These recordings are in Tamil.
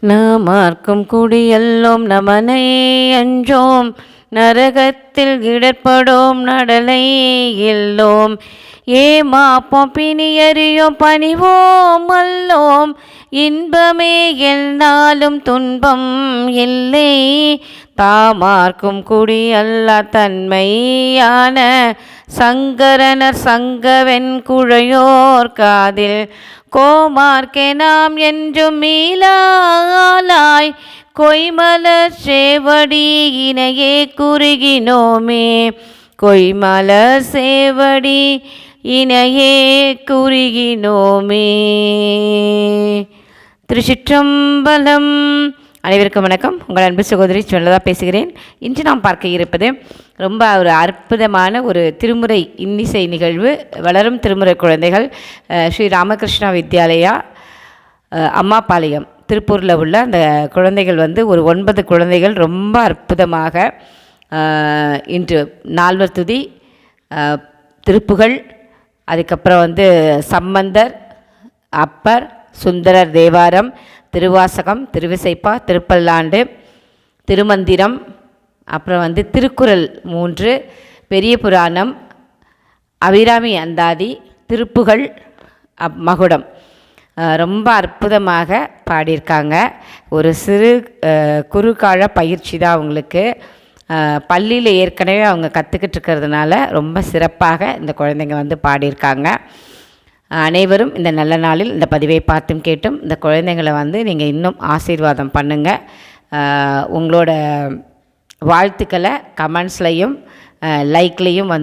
நாமார்க்கும் குடியல்லோம் நமனை அஞ்சோம் நரகத்தில் இடர்படோம் நடலை எல்லோம் ஏமாப்போம் பிணியறியோம் பணிவோம் அல்லோம் இன்பமே என்னாலும் துன்பம் இல்லை தாமார்க்கும் குடி அல்ல தன்மையான சங்கரனர் சங்கவென் குழையோர் காதில் கோமார்க்கே நாம் என்றும் மீளாய் கொய்மலர் சேவடி இணையே குறுகினோமே கொய்மலர் சேவடி இணையே குறுகினோமே. திருச்சிற்றம்பலம். அனைவருக்கும் வணக்கம். உங்கள் அன்பு சகோதரி சொல்லதாக பேசுகிறேன். இன்று நாம் பார்க்க இருப்பது ரொம்ப ஒரு அற்புதமான ஒரு திருமுறை இன்னிசை நிகழ்வு. வளரும் திருமுறை குழந்தைகள் ஸ்ரீ ராமகிருஷ்ணா வித்யாலயா அம்மாபாளையம் திருப்பூரில் உள்ள அந்த குழந்தைகள் ஒரு 9 குழந்தைகள் ரொம்ப அற்புதமாக இன்று நால்வர் துதி, திருப்புகழ், அதுக்கப்புறம் சம்பந்தர், அப்பர், சுந்தரர் தேவாரம், திருவாசகம், திருவிசைப்பா, திருப்பல்லாண்டு, திருமந்திரம், அப்புறம் திருக்குறள் 3, பெரிய புராணம், அபிராமி அந்தாதி, திருப்புகழ், மகுடம் ரொம்ப அற்புதமாக பாடியிருக்காங்க. ஒரு சிறு குறுகால பயிற்சி தான் அவங்களுக்கு. பள்ளியில் ஏற்கனவே அவங்க கற்றுக்கிட்டு இருக்கிறதுனால ரொம்ப சிறப்பாக இந்த குழந்தைங்க பாடியிருக்காங்க. அனைவரும் இந்த நல்ல நாளில் இந்த பதிவை பார்த்தும் கேட்டும் இந்த குழந்தைங்களை நீங்கள் இன்னும் ஆசீர்வாதம் பண்ணுங்கள். உங்களோட வாழ்த்துக்களை கமெண்ட்ஸ்லையும் லைக்லேயும்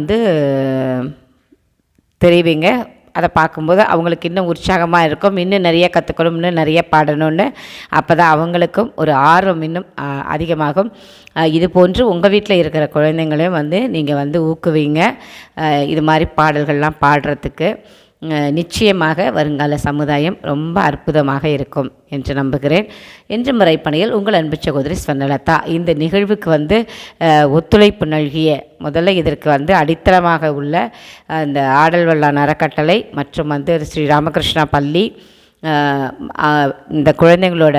தெரிவிங்க. அதை பார்க்கும்போது அவங்களுக்கு இன்னும் உற்சாகமாக இருக்கும், இன்னும் நிறைய கற்றுக்கணும், இன்னும் நிறைய பாடணும்னு. அப்போ தான் அவங்களுக்கும் ஒரு ஆர்வம் இன்னும் அதிகமாகும். இது போன்று உங்கள் வீட்டில் இருக்கிற குழந்தைங்களையும் நீங்கள் ஊக்குவிங்க இது மாதிரி பாடல்கள்லாம் பாடுறதுக்கு. நிச்சயமாக வருங்கால சமுதாயம் ரொம்ப அற்புதமாக இருக்கும் என்று நம்புகிறேன். என்று முறைப்பணியில் உங்கள் அன்பு சகோதரி ஸ்வர்ணலதா இந்த நிகழ்வுக்கு ஒத்துழைப்பு நல்கிய முதல்ல இதற்கு அடித்தளமாக உள்ள இந்த ஆடல் வல்லான் அறக்கட்டளை மற்றும் ஸ்ரீ ராமகிருஷ்ணா பள்ளி, இந்த குழந்தைங்களோட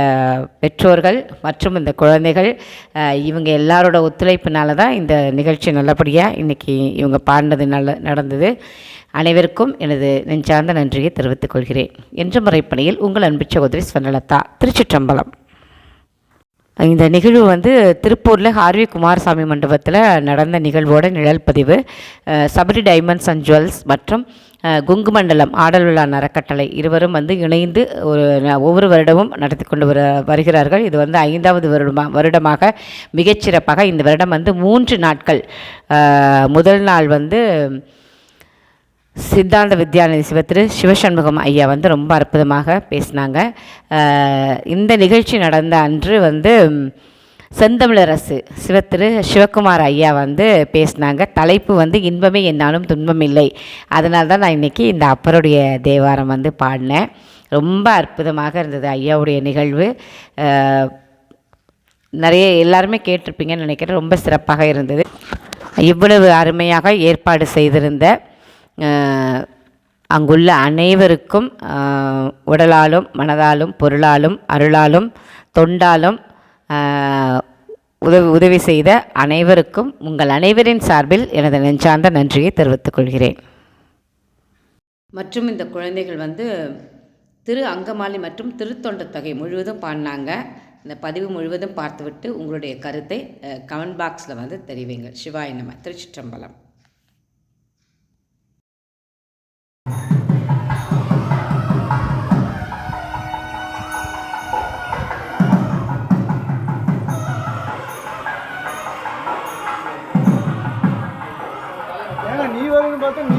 பெற்றோர்கள் மற்றும் இந்த குழந்தைகள் இவங்க எல்லாரோட ஒத்துழைப்பினால தான் இந்த நிகழ்ச்சி நல்லபடியாக இன்றைக்கி இவங்க பாடினது நடந்தது. அனைவருக்கும் எனது நெஞ்சார்ந்த நன்றியை தெரிவித்துக் கொள்கிறேன். என்ற முறைப்பணியில் உங்கள் அன்பு சகோதரி ஸ்வர்ணலதா. திருச்சிற்றம்பலம். இந்த நிகழ்வு திருப்பூரில் ஆர்வி குமாரசாமி மண்டபத்தில் நடந்த நிகழ்வோட நிழல் பதிவு. சபரி டைமண்ட்ஸ் அண்ட் ஜுவல்ஸ் மற்றும் குங்கு மண்டலம் ஆடல் விழா அறக்கட்டளை இருவரும் இணைந்து ஒவ்வொரு வருடமும் நடத்தி கொண்டு வருகிறார்கள். இது 5வது வருடமாக மிகச்சிறப்பாக இந்த வருடம் 3 நாட்கள். முதல் நாள் சித்தாந்த வித்யாநிதி சிவத்திரு சிவசண்முகம் ஐயா ரொம்ப அற்புதமாக பேசினாங்க. இந்த நிகழ்ச்சி நடந்த அன்று செந்தமிழரசு சிவத்திரு சிவகுமார் ஐயா பேசினாங்க. தலைப்பு இன்பமே என்னாலும் துன்பம் இல்லை. அதனால தான் நான் இன்றைக்கி இந்த அப்பருடைய தேவாரம் பாடினேன். ரொம்ப அற்புதமாக இருந்தது ஐயாவுடைய நிகழ்வு. நிறைய எல்லாருமே கேட்டிருப்பீங்கன்னு நினைக்கிறேன். ரொம்ப சிறப்பாக இருந்தது. இவ்வளவு அருமையாக ஏற்பாடு செய்திருந்த அங்குள்ள அனைவருக்கும் உடலாலும் மனதாலும் பொருளாலும் அருளாலும் தொண்டாலும் உதவி செய்த அனைவருக்கும் உங்கள் அனைவரின் சார்பில் எனது நெஞ்சார்ந்த நன்றியை தெரிவித்துக் கொள்கிறேன். மற்றும் இந்த குழந்தைகள் திரு அங்கமாலி மற்றும் திருத்தொண்ட தொகை முழுவதும் பாடினாங்க. இந்த பதிவு முழுவதும் பார்த்துவிட்டு உங்களுடைய கருத்தை கமெண்ட் பாக்ஸில் தெரிவிங்க. சிவாய நம. திருச்சிற்றம்பலம். நீ வரும்னு பார்த்தா நீ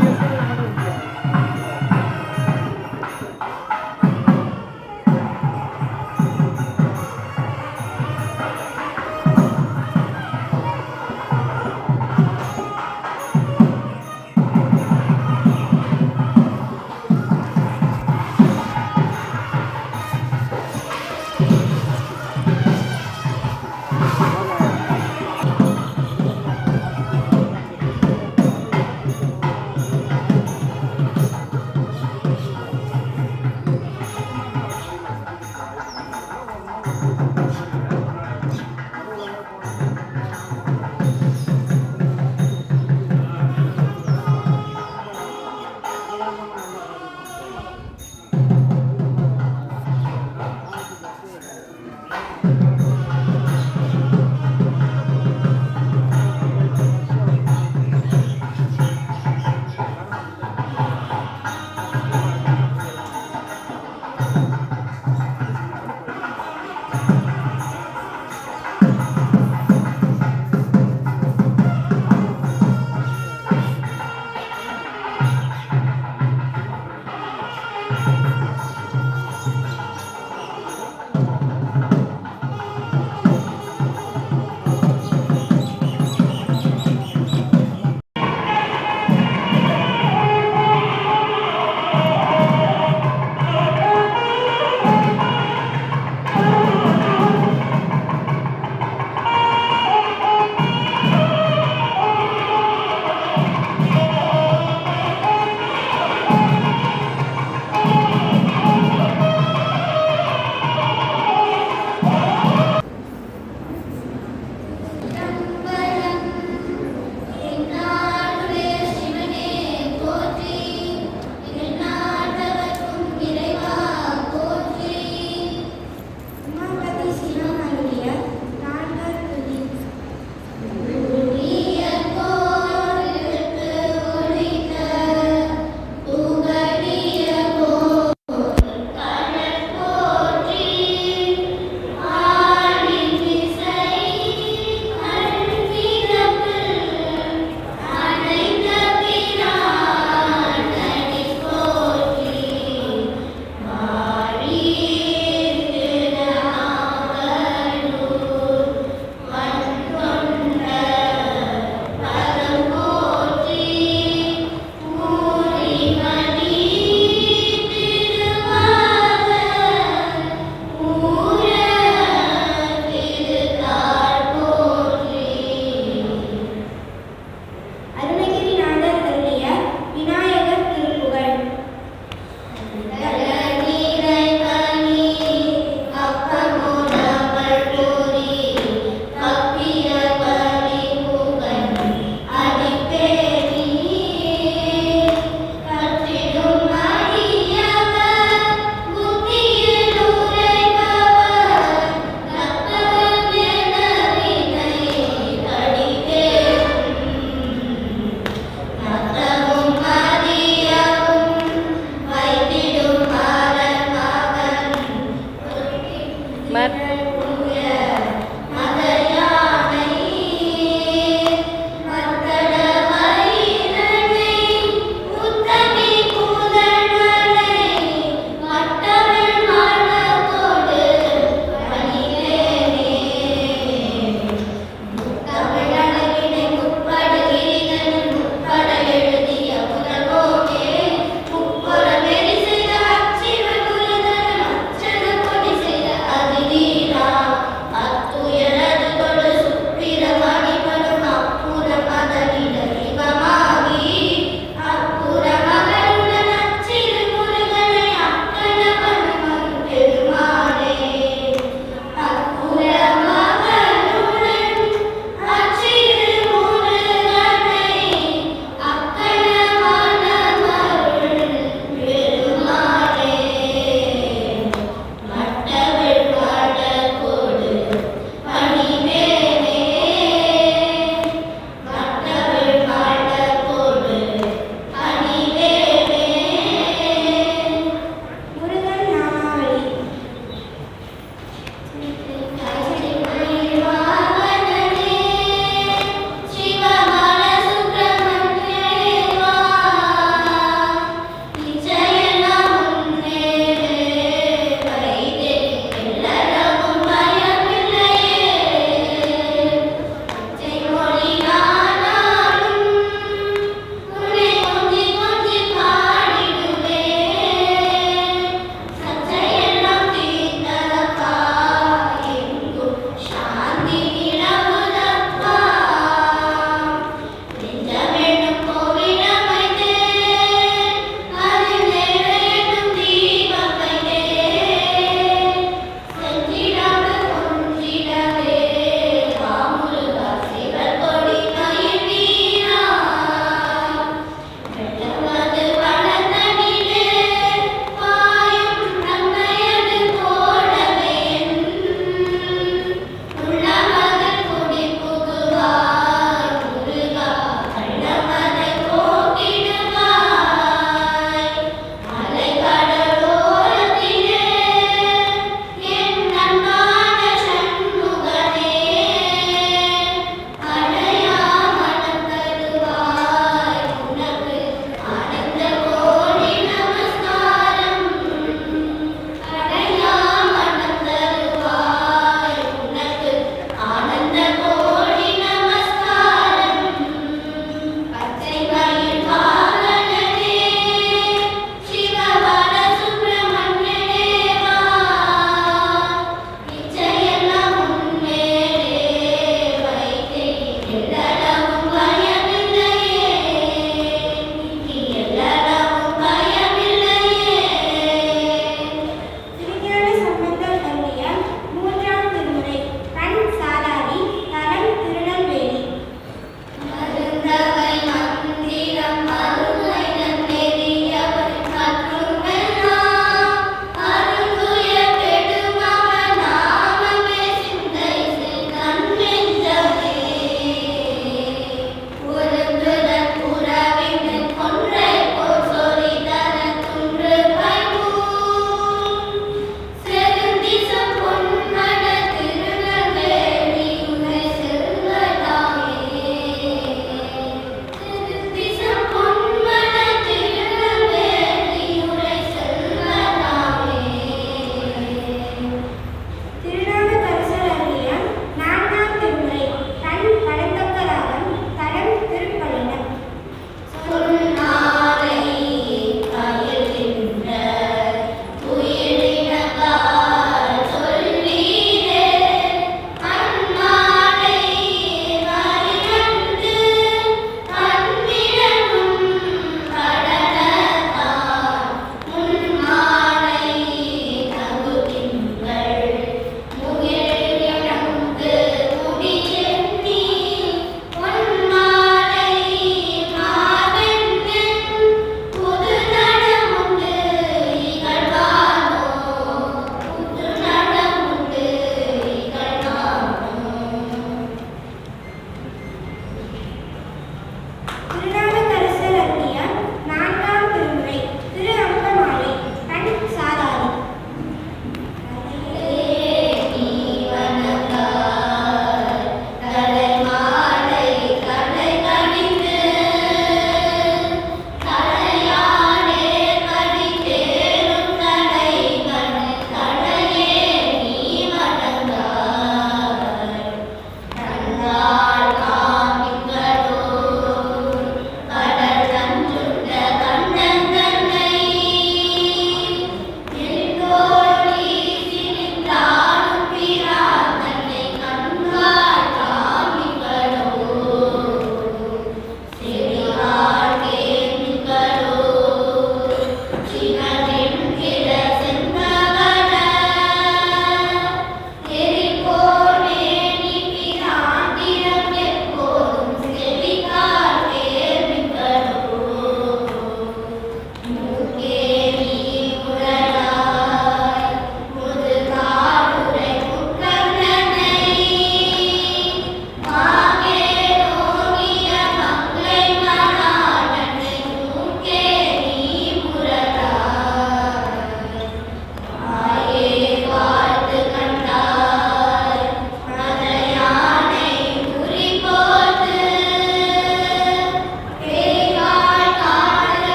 Adini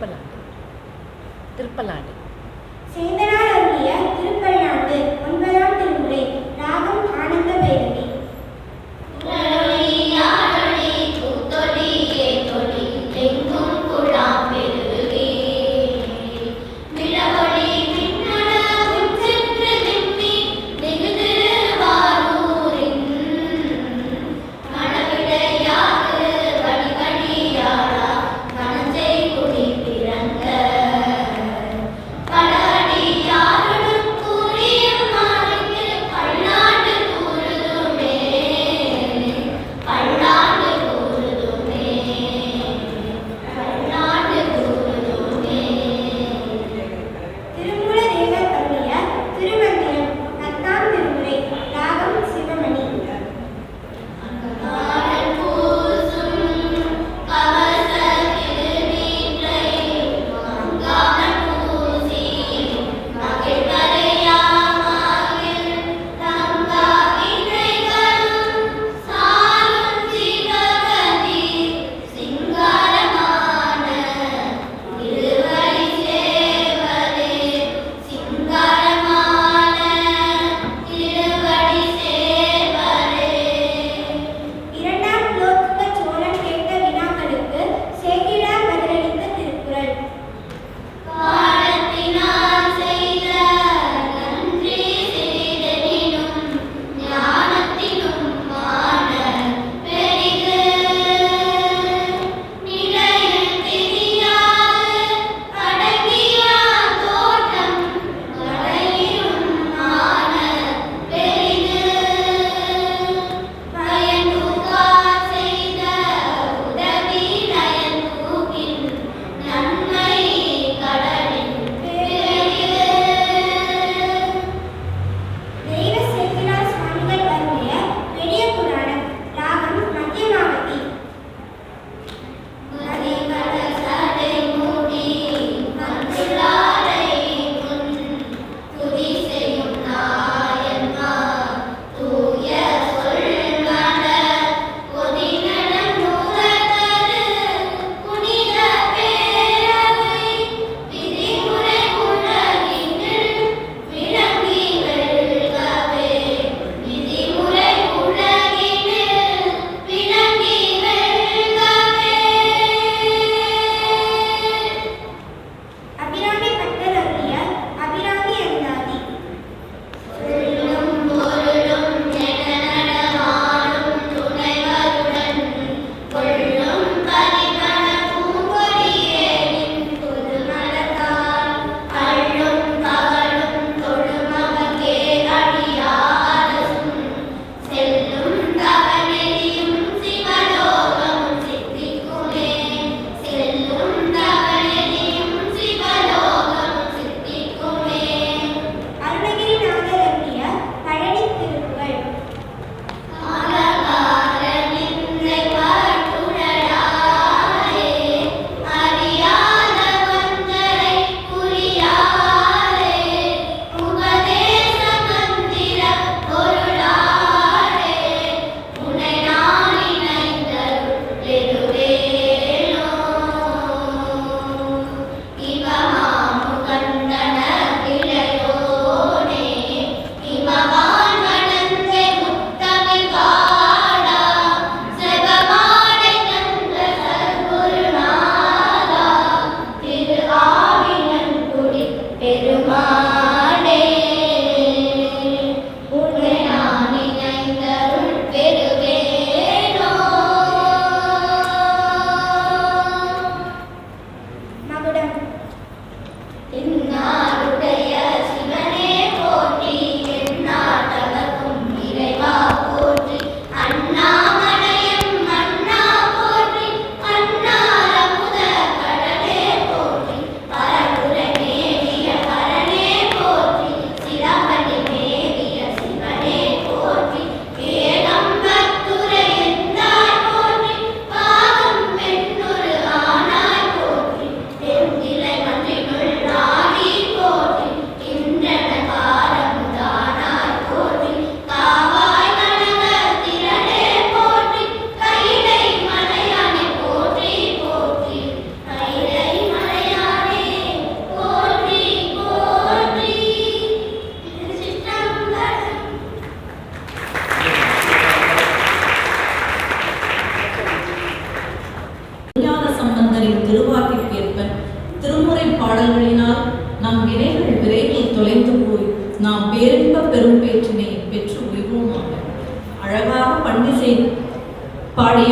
திருப்பலாண்டு. திருப்பலாண்டு. சேந்தனார் அருளிய திருப்பல்லாண்டு 9ஆம் திருமுறை. ராகம் ஆனந்த பைரவி. பலடியா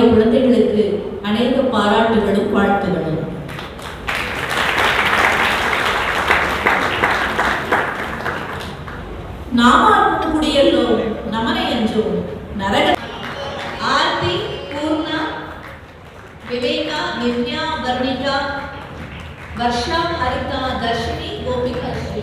பாடிய குழந்தைகளுக்கு அநேக பாராட்டுகளும் வாழ்த்துகளும். நாமார்க்கும் குடியல்லோம் நமனை என்றோம் நரக. ஆர்த்தி, பூர்ணா, விவேகா, நிவ்யா, வர்ணிகா, வர்ஷா, ஹரிதா, தர்ஷினி, கோபிகா, ஸ்ரீ.